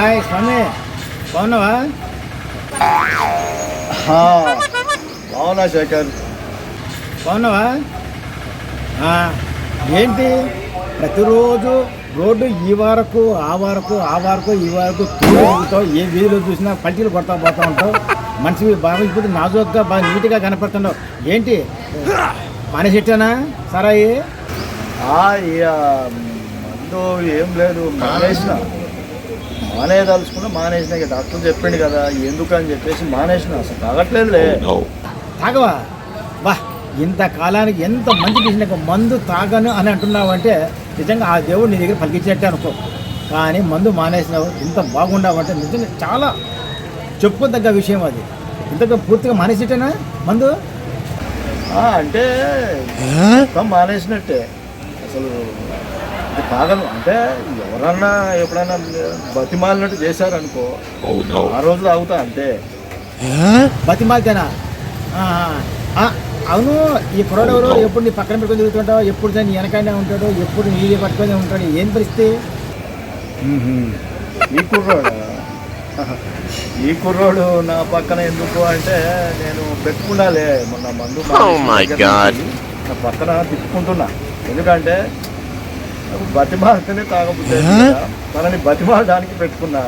Hi స్వామి, బాగున్నావా? బాగున్నా శేఖర్. బాగున్నావా? ఏంటి ప్రతిరోజు రోడ్డు ఈ వరకు ఆ వరకు ఈ వరకు తిరుగుతావు, ఏ వీధిలో చూసినా పల్టీలు కొడతా పోతా ఉంటావు. మనిషి బాగా ఇప్పుడు నాజుగ్గా బాగా నీట్గా కనపడుతున్నావు. ఏంటి మానేసెట్టానా సరాయి? మందు ఏం లేదు, మానేదలుచుకున్నా మానేసిన. డాక్టర్ చెప్పిండు కదా ఎందుకు అని చెప్పేసి మానేసిన. అసలు తాగట్లేదులే. తాగవా? బా, ఇంతకాలానికి ఎంత మంచి చేసినాక మందు తాగను అని అంటున్నావు అంటే నిజంగా ఆ దేవుడు నీ దగ్గర పలికించినట్టే అనుకో. కానీ మందు మానేసినావు, ఇంత బాగుండావు అంటే నిజంగా చాలా చెప్పుకోదగ్గ విషయం అది. ఇంతగా పూర్తిగా మానేసేటేనా మందు? అంటే మానేసినట్టే. అసలు ఇది తాగను అంటే ఎవరన్నా ఎప్పుడైనా బతిమాలినట్టు చేశారనుకో, ఆ రోజు తాగుతా అంతే. బతిమాలితేనా? అవును, ఈ కుర్రాడు ఎవరు? ఎప్పుడు నీ పక్కన పెట్టుకొని తిరుగుతుంటావు, ఎప్పుడు దాన్ని వెనకనే ఉంటాడు, ఎప్పుడు నీళ్ళు పట్టుకొని ఉంటాడు. ఏం పరిస్థితి? ఈ కుర్రోడు నా పక్కన ఎందుకు అంటే నేను పెట్టుకున్నాలే మొన్న మందు నా పక్కన తిప్పుకుంటున్నా. ఎందుకంటే బతిమాలితేనే తాగబుద్ది, తనని బతిమాలడానికి పెట్టుకున్నా.